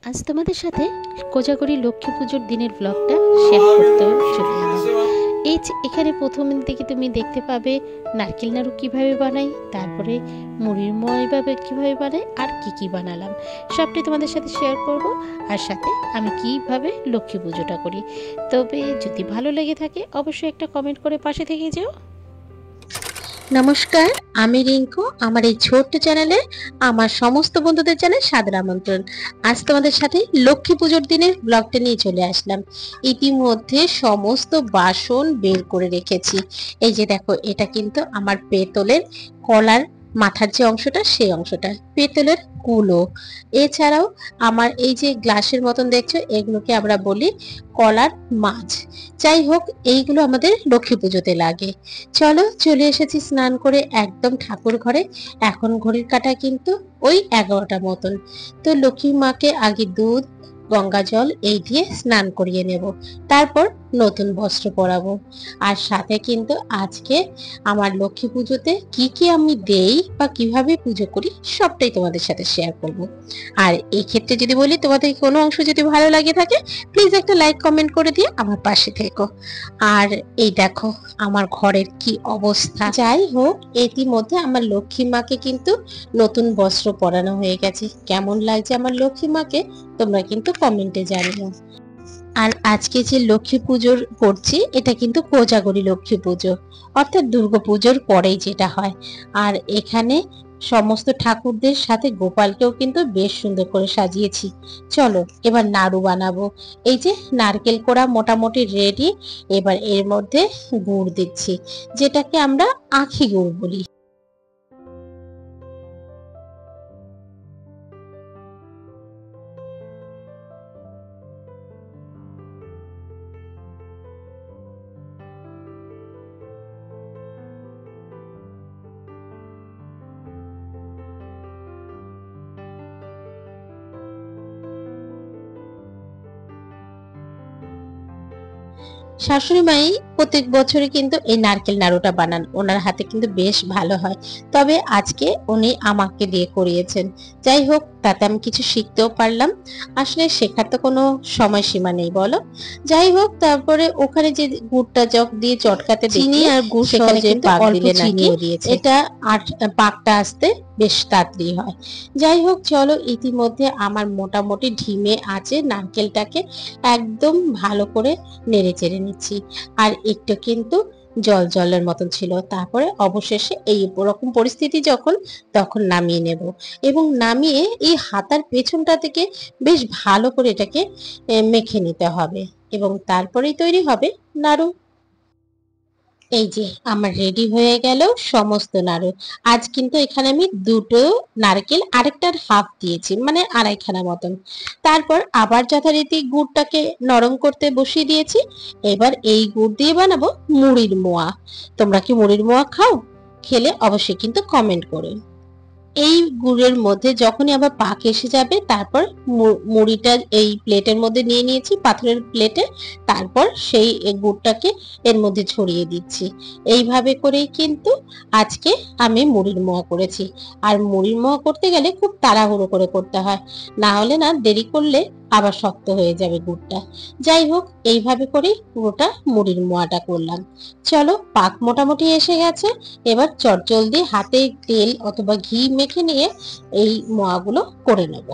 আজ তোমাদের সাথে কোজাগরি লক্ষ্মী পুজোর দিনের ব্লগটা শেয়ার করতে চলে এলাম। এই যে এখানে প্রথম দিকে তুমি দেখতে পাবে নারকেল নাড়ু কীভাবে বানাই, তারপরে মুড়ির মোয়া এভাবে কীভাবে বানাই, আর কি বানালাম সবটাই তোমাদের সাথে শেয়ার করব, আর সাথে আমি কিভাবে লক্ষ্মী পুজোটা করি। তবে যদি ভালো লেগে থাকে অবশ্যই একটা কমেন্ট করে পাশে থেকে যেও। নমস্কার, আমি রিঙ্কু। আমার এই ছোট্ট চ্যানেলে আমার সমস্ত বন্ধুদের জানাই সাদর আমন্ত্রণ। আজ তোমাদের সাথে লক্ষ্মী পুজোর দিনের ব্লগটা নিয়ে চলে আসলাম। ইতিমধ্যে সমস্ত বাসন বের করে রেখেছি। এই যে দেখো, এটা কিন্তু আমার পেতলের কলার মাথার যে অংশটা, সেই অংশটা পেতলের কুলো। এছাড়াও আমার এই যে গ্লাসের মতন দেখছো, এগুলোকে আমরা বলি কলার মাছ। যাই হোক, এইগুলো আমাদের লক্ষ্মী পুজোতে লাগে। চলো, চলে এসেছি স্নান করে একদম ঠাকুর ঘরে। এখন ঘড়ির কাঁটা কিন্তু ওই 11টা মতন। তো লক্ষ্মী মাকে আগে দুধ, গঙ্গা জল এই দিয়ে স্নান করিয়ে নেব, তারপর নতুন বস্ত্র পরাবো। আর সাথে কিন্তু আজকে আমার লক্ষ্মী পুজোতে কি আমি দেই বা কিভাবে পুজো করি সবটাই তোমাদের সাথে শেয়ার করব। আর এই ক্ষেত্রে যদি বলি, তোমাদের কোনো অংশ যদি ভালো লাগে থাকে প্লিজ একটা লাইক কমেন্ট করে দিয়ে আমার পাশে থেকো। আর এই দেখো আমার ঘরের কি অবস্থা। যাই হোক, ইতিমধ্যে আমার লক্ষ্মী মাকে কিন্তু নতুন বস্ত্র পরানো হয়ে গেছে। কেমন লাগছে আমার লক্ষ্মী মাকে তোমরা কিন্তু কমেন্টে জানিও। আর আজকে যে লক্ষ্মী পুজোর করছি, এটা কিন্তু কোজাগরি লক্ষ্মী পুজো, অর্থাৎ দুর্গা পুজোর পরেই যেটা হয়। আর এখানে সমস্ত ঠাকুরদের সাথে গোপালকেও কিন্তু বেশ সুন্দর করে সাজিয়েছি। চলো এবার নাড়ু বানাবো। এই যে নারকেল কোড়া মোটামুটি রেডি। এবার এর মধ্যে গুড় দিচ্ছি, যেটাকে আমরা আখি গুড় বলি। শাশুড়ি মাই প্রত্যেক বছরই কিন্তু এই নারকেল নাড়ুটা বানান, ওনার হাতে কিন্তু বেশ ভালো হয়। তবে আজকে উনি আমাকে দিয়ে করিয়েছেন। যাই হোক, তাতে আমি কিছু শিখতেও পারলাম। আসলে শেখার তো কোনো সময়সীমা নেই, বলো। যাই হোক, তারপরে ওখানে যে গুড়টা জগ দিয়ে চটকাতে চিনি আর গুড় সেখানে কিন্তু অল্প চিনিও দিয়েছে, এটা পাকটা আসতে বেশ তাড়াতাড়ি হয়। যাই হোক, চলো ইতিমধ্যে আমার মোটামুটি ঢিমে আছে নারকেলটাকে একদম ভালো করে নেড়ে চেড়ে নিচ্ছি। আর একটু কিন্তু জল জলের মতন ছিল। তারপরে অবশেষে এই রকম পরিস্থিতি যখন, তখন নামিয়ে নেব। এবং নামিয়ে এই হাতার পেছনটা থেকে বেশ ভালো করে এটাকে মেখে নিতে হবে, এবং তারপরেই তৈরি হবে নাড়ু। এই যে আমার রেডি হয়ে গেল সমস্ত নাড়ু। আজ কিন্তু এখানে আমি দুটো নারকেল আরেকটার হাফ দিয়েছি, মানে আড়াইখানা মতন। তারপর আবার যথারীতি গুড়টাকে নরম করতে বসিয়ে দিয়েছি। এবার এই গুড় দিয়ে বানাবো মুড়ির মোয়া। তোমরা কি মুড়ির মোয়া খাও? খেলে অবশ্যই কিন্তু কমেন্ট করো। এই গুড়ের মধ্যে যখনই আবার পাক এসে যাবে, তারপর মুড়িটা এই প্লেটের মধ্যে নিয়ে নিয়েছি, পাথরের প্লেটে। তারপর সেই গুড়টাকে এর মধ্যে ছড়িয়ে দিচ্ছি। এইভাবে করেই কিন্তু আজকে আমি মুড়ির মোয়া করেছি। আর মুড়ির মোয়া করতে গেলে খুব তাড়াহুড়ো করে করতে হয়, না হলে না দেরি করলে আবার শক্ত হয়ে যাবে গুড়টা। যাই হোক, এইভাবে করেই পুরোটা মুড়ির মোয়াটা করলাম। চলো, পাক মোটামুটি এসে গেছে। এবার চটজলদি হাতে তেল অথবা ঘি মেখে নিয়ে এই মোয়াগুলো করে নেব।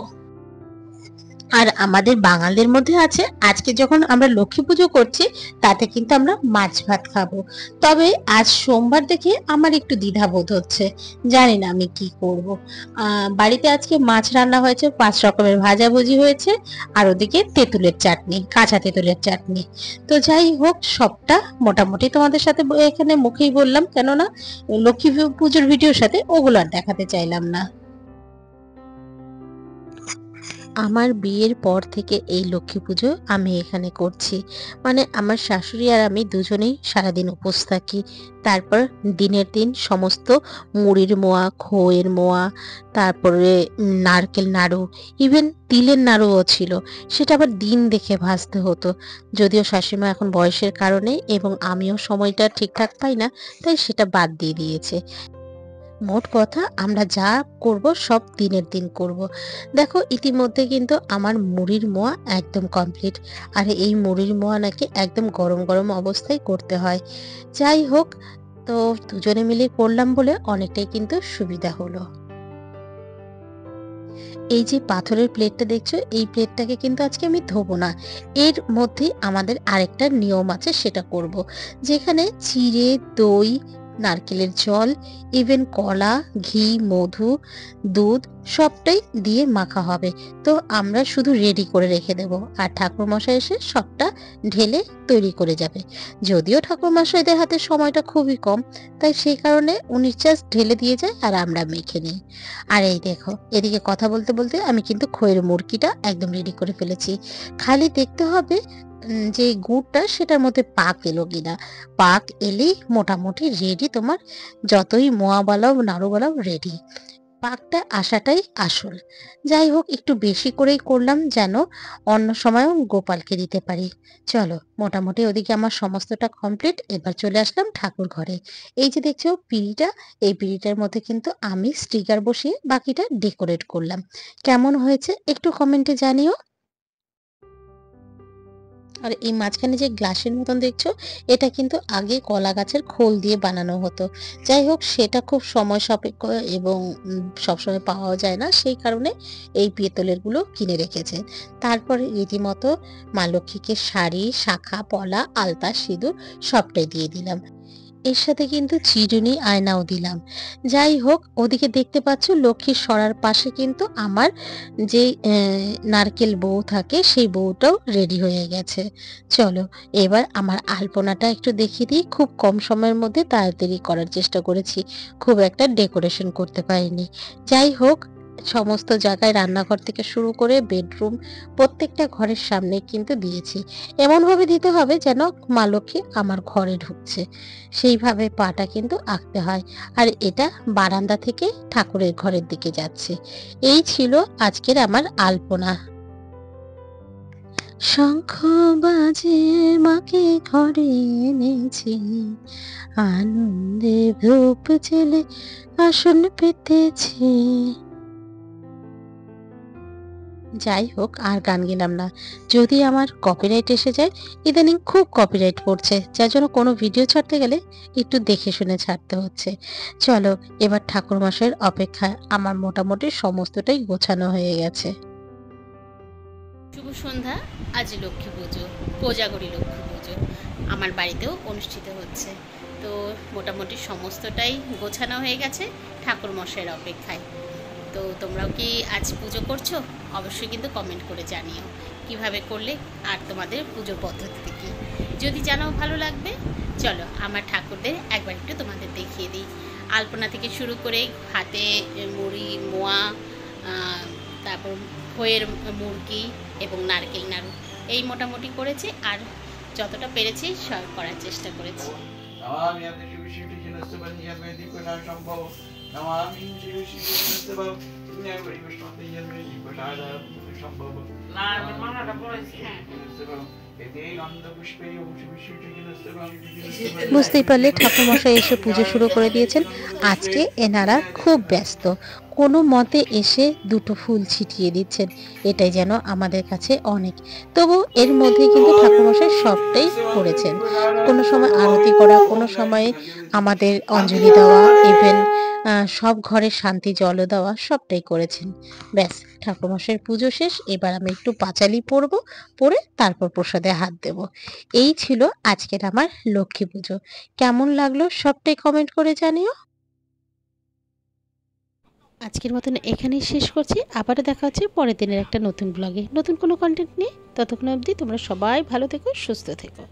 আর আমাদের বাঙালিদের মধ্যে আছে, আজকে যখন আমরা লক্ষ্মী পুজো করছি তাতে কিন্তু আমরা মাছ ভাত খাবো। তবে আজ সোমবার দেখে আমার একটু দ্বিধাবোধ হচ্ছে, জানি না আমি কি করব। বাড়িতে আজকে মাছ রান্না হয়েছে, 5 রকমের ভাজাভুজি হয়েছে, আর ওদিকে তেঁতুলের চাটনি, কাঁচা তেঁতুলের চাটনি। তো যাই হোক, সবটা মোটামুটি তোমাদের সাথে এখানে মুখেই বললাম, কেননা লক্ষ্মী পুজোর ভিডিওর সাথে ওগুলো আর দেখাতে চাইলাম না। আমার বিয়ের পর থেকে এই লক্ষ্মী পুজো আমি এখানে করছি। মানে আমার শাশুড়ি আর আমি দুজনেই সারাদিন উপোস থাকি। তারপর দিনের দিন সমস্ত মুড়ির মোয়া, খইয়ের মোয়া, তারপরে নারকেল নাড়ু, ইভেন তিলের নাড়ুও ছিল। সেটা আবার দিন দেখে ভাজতে হতো। যদিও শাশুড়িমা এখন বয়সের কারণে এবং আমিও সময়টা ঠিকঠাক পাই না, তাই সেটা বাদ দিয়ে দিয়েছে। মোট কথা আমরা যা করব সব দিনের দিন করব। দেখো ইতিমধ্যে কিন্তু আমার মুড়ির মোয়া একদম কমপ্লিট। আর এই মুড়ির মোয়া নাকি একদম গরম গরম অবস্থায় করতে হয়। যাই হোক, তো দুজনে মিলে করলাম বলে অনেকটাই কিন্তু সুবিধা হলো। এই যে পাথরের প্লেটটা দেখছো, এই প্লেটটাকে কিন্তু আজকে আমি ধোবো না। এর মধ্যে আমাদের আরেকটা নিয়ম আছে, সেটা করব। যেখানে চিড়ে, দই, নারকেলের জল, ইভেন কলা, ঘি, মধু, দুধ সবটাই দিয়ে মাখা হবে। তো আমরা শুধু রেডি করে রেখে দেব, আর ঠাকুরমশাই এসে সবটা ঢেলে তৈরি করে যাবে। যদিও ঠাকুরমশাইদের হাতে সময়টা খুবই কম, তাই সেই কারণে উনি জাস্ট ঢেলে দিয়ে যায় আর আমরা মেখে নিই। আর এই দেখো, এদিকে কথা বলতে বলতে আমি কিন্তু খইয়ের মুড়কিটা একদম রেডি করে ফেলেছি। খালি দেখতে হবে যে গুড়টা সেটার মধ্যে পাক এলো কিনা। পাক এলেই মোটামুটি রেডি, তোমার যতই মোয়া বানাও নাড়ু বানাও রেডি। পাকটা আসাটাই আসল। যাই হোক, একটু বেশি করেই করলাম যেন অন্য সময়ও গোপালকে দিতে পারি। চলো, মোটামুটি ওদিকে আমার সমস্তটা কমপ্লিট। এবার চলে আসলাম ঠাকুর ঘরে। এই যে দেখছো পিঁড়িটা, এই পিঁড়িটার মধ্যে কিন্তু আমি স্টিকার বসিয়ে বাকিটা ডেকোরেট করলাম। কেমন হয়েছে একটু কমেন্টে জানিও। আর এই মাঝখানে যে গ্লাসের মতন দেখছো, এটা কিন্তু আগে কলা গাছের খোল দিয়ে বানানো হতো। যাই হোক, সেটা খুব সময় সাপেক্ষ এবং সবসময় পাওয়াও যায় না, সেই কারণে এই পিতলের গুলো কিনে রেখেছে। তারপরে রীতিমতো মা লক্ষ্মীকে শাড়ি, শাখা পলা, আলতা, সিঁদুর সবটাই দিয়ে দিলাম। এর সাথে কিন্তু চিরুনি আয়নাও দিলাম। যাই হোক, ওদিকে দেখতে পাচ্ছ লক্ষ্মীর সরার পাশে কিন্তু আমার যে নারকেল বউ থাকে সেই বউটাও রেডি হয়ে গেছে। চলো, এবার আমার আলপনাটা একটু দেখিয়ে দিই। খুব কম সময়ের মধ্যে তাড়াতাড়ি করার চেষ্টা করেছি, খুব একটা ডেকোরেশন করতে পারিনি। যাই হোক, সমস্ত জায়গায় রান্নাঘর থেকে শুরু করে বেডরুম, প্রত্যেকটা ঘরের সামনে কিন্তু দিয়েছি। এমনভাবে দিতে হবে যেন মা লক্ষ্মী আমার ঘরে ঢুকছে, সেইভাবে পাটা কিন্তু আঁকতে হয়। আর এটা বারান্দা থেকে ঠাকুরের ঘরের দিকে যাচ্ছে। এই ছিল আজকের আমার আলপনা। শঙ্খ বাজে মাকে ঘরে এনেছি, আনন্দে ধূপ জেলে আসন পেতেছি। যাই হোক, আর গান গেলাম না, যদি আমার কপিরাইট এসে যায়। ইদানিং খুব কপিরাইট পড়ছে, যার জন্য কোনো ভিডিও ছাড়তে গেলে একটু দেখে শুনে ছাড়তে হচ্ছে। চলো, এবার ঠাকুরমশাইয়ের অপেক্ষায় আমার মোটামুটি সমস্তটাই গোছানো হয়ে গেছে। শুভ সন্ধ্যা। আজ লক্ষ্মী পুজো, কোজাগরী লক্ষ্মী পুজো আমার বাড়িতেও অনুষ্ঠিত হচ্ছে। তো মোটামুটি সমস্তটাই গোছানো হয়ে গেছে ঠাকুর মশাইয়ের অপেক্ষায়। তো তোমরাও কি আজ পুজো করছো? অবশ্যই কিন্তু কমেন্ট করে জানিও কিভাবে করলে আর তোমাদের পুজো পদ্ধতি কী। যদি জানাও ভালো লাগবে। চলো, আমার ঠাকুরদের একবার একটু তোমাদের দেখিয়ে দিই। আলপনা থেকে শুরু করে হাতে মুড়ি, মোয়া, তারপর খইয়ের মুড়কি এবং নারকেল নাড়ু, এই মোটামুটি করেছি। আর যতটা পেরেছি সব করার চেষ্টা করেছি। বুঝতেই পারলে ঠাকুরমশাই এসে পুজো শুরু করে দিয়েছেন। আজকে এনারা খুব ব্যস্ত, কোনো মতে এসে দুটো ফুল ছিটিয়ে দিচ্ছেন, এটাই যেন আমাদের কাছে অনেক। তবু এর মধ্যে কিন্তু ঠাকুরমশাই সবটাই করেছেন। কোনো সময় আরতি করা, কোনো সময়ে আমাদের অঞ্জলি দেওয়া, ইভেন সব ঘরে শান্তি জলও দেওয়া, সবটাই করেছেন। ব্যাস, ঠাকুরমশাইয়ের পুজো শেষ। এবার আমি একটু পাঁচালি পরবো, পরে তারপর প্রসাদে হাত দেব। এই ছিল আজকের আমার লক্ষ্মী পুজো। কেমন লাগলো সবটাই কমেন্ট করে জানিও। আজকের মতন এখানেই শেষ করছি। আবারও দেখা হচ্ছে পরের দিনের একটা নতুন ব্লগে, নতুন কোনো কন্টেন্ট নিয়ে। ততক্ষণ অবধি তোমরা সবাই ভালো থেকো, সুস্থ থেকো।